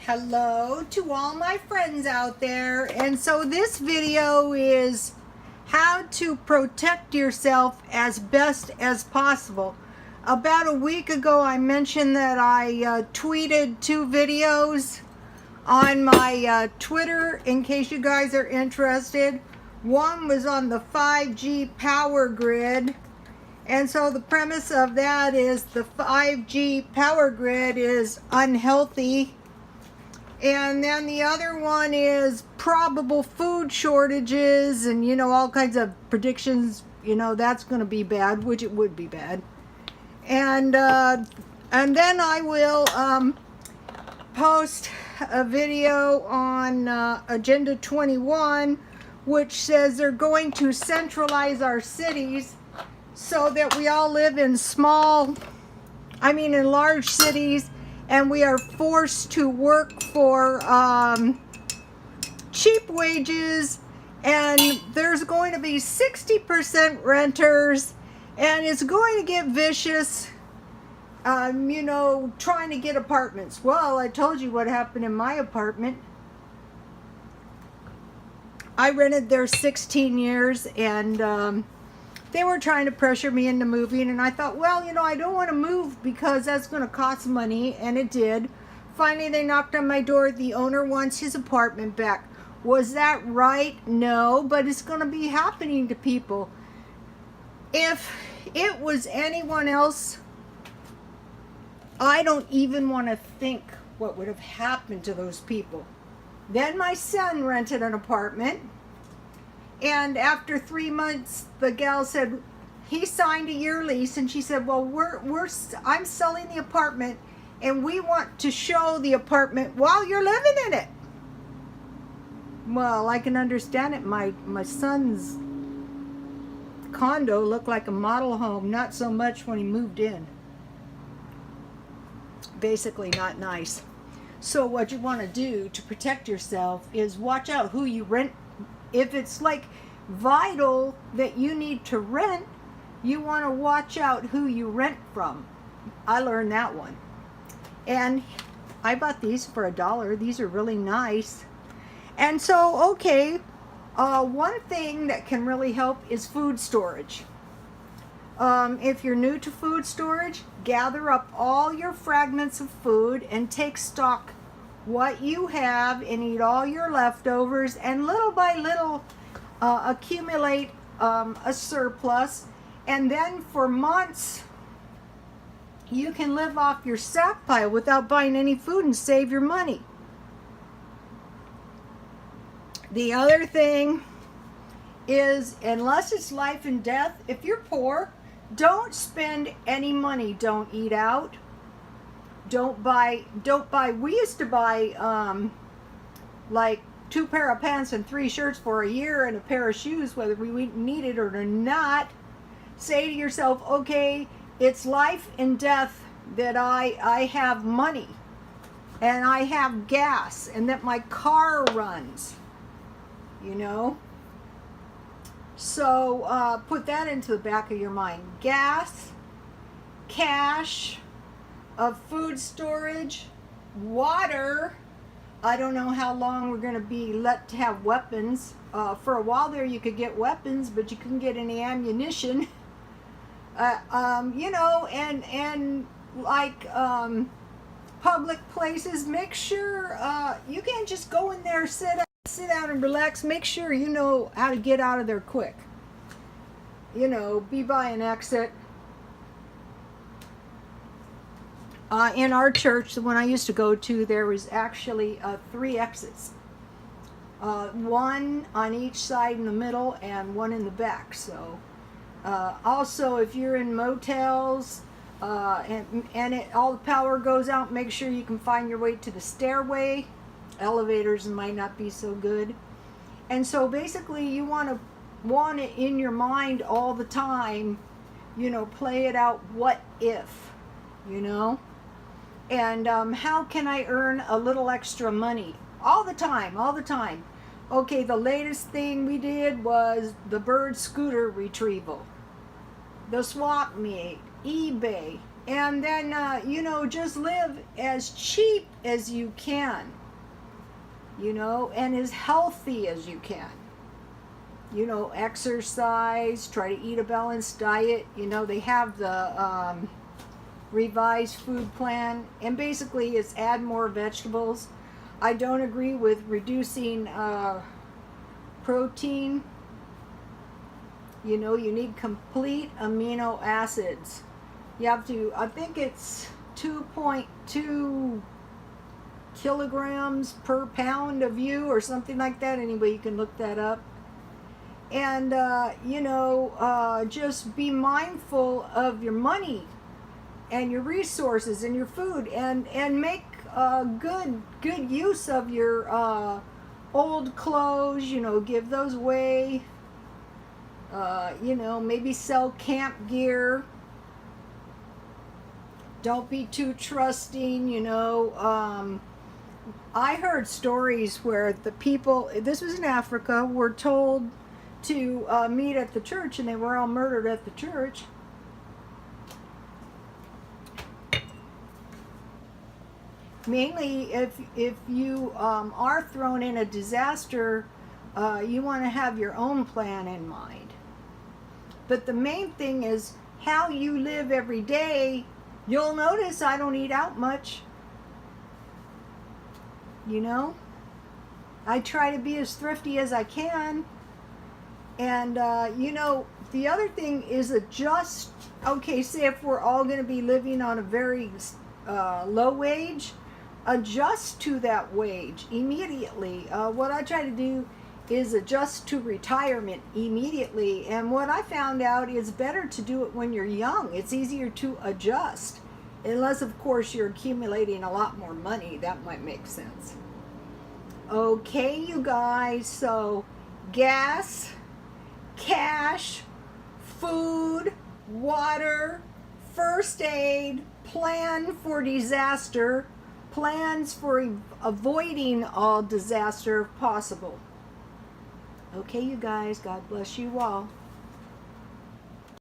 Hello to all my friends out there. And so this video is how to protect yourself as best as possible. About a week ago I mentioned that I tweeted 2 videos on my Twitter in case you guys are interested. One was on the 5G power grid. And so the premise of that is the 5G power grid is unhealthy. And then the other one is probable food shortages and, all kinds of predictions, that's going to be bad, which it would be bad. And then I will post a video on Agenda 21, which says they're going to centralize our cities so that we all live in in large cities, and we are forced to work for cheap wages, and there's going to be 60% renters, and it's going to get vicious, trying to get apartments. Well, I told you what happened in my apartment. I rented there 16 years, and they were trying to pressure me into moving, and I thought, well, I don't want to move because that's going to cost money, and it did. Finally, they knocked on my door. The owner wants his apartment back. Was that right? No, but it's going to be happening to people. If it was anyone else, I don't even want to think what would have happened to those people. Then my son rented an apartment. And after 3 months, the gal said, he signed a year lease, and she said, well, I'm selling the apartment, and we want to show the apartment while you're living in it. Well, I can understand it. My son's condo looked like a model home, not so much when he moved in. Basically not nice. So what you want to do to protect yourself is watch out who you rent. If it's like vital that you need to rent, you want to watch out who you rent from. I learned that one. And I bought these for $1. These are really nice. And so, okay, one thing that can really help is food storage. If you're new to food storage, gather up all your fragments of food and take stock what you have and eat all your leftovers, and little by little accumulate a surplus, and then for months you can live off your stockpile without buying any food and save your money. The other thing is, unless it's life and death, if you're poor, don't spend any money. Don't eat out. Don't buy, we used to buy like 2 pair of pants and 3 shirts for a year and a pair of shoes, whether we need it or not. Say to yourself, okay, it's life and death that I have money and I have gas and that my car runs, So put that into the back of your mind. Gas, cash, of food storage, water. I don't know how long we're going to be let to have weapons. For a while there you could get weapons, but you couldn't get any ammunition. And like public places, make sure you can't just go in there, sit down and relax. Make sure you know how to get out of there quick. Be by an exit. In our church, the one I used to go to, there was actually 3 exits. 1 on each side in the middle and 1 in the back. So also, if you're in motels and all the power goes out, make sure you can find your way to the stairway. Elevators might not be so good. And so basically you want it in your mind all the time, play it out, what if, And how can I earn a little extra money? All the time. Okay, the latest thing we did was the bird scooter retrieval. The swap meet, eBay, And then, you know, just live as cheap as you can, you know, and as healthy as you can. You know, exercise, try to eat a balanced diet. You know, they have the revised food plan, and basically it's add more vegetables. I don't agree with reducing protein. You know, you need complete amino acids. You have to, I think it's 2.2 kilograms per pound of you or something like that. Anyway, you can look that up. And, you know, just be mindful of your money and your resources and your food, and make good use of your old clothes. You know, give those away. You know, maybe sell camp gear. Don't be too trusting, you know. I heard stories where the people, this was in Africa, were told to meet at the church, and they were all murdered at the church. Mainly if you are thrown in a disaster, you want to have your own plan in mind. But the main thing is how you live every day. You'll notice I don't eat out much. You know, I try to be as thrifty as I can. And, you know, the other thing is adjust. Okay, say if we're all going to be living on a very low wage, adjust to that wage immediately. What I try to do is adjust to retirement immediately. And what I found out is better to do it when you're young. It's easier to adjust. Unless, of course, you're accumulating a lot more money. That might make sense. Okay, you guys. So, gas, cash, food, water, first aid, plan for disaster, plans for avoiding all disaster if possible. Okay, you guys, God bless you all.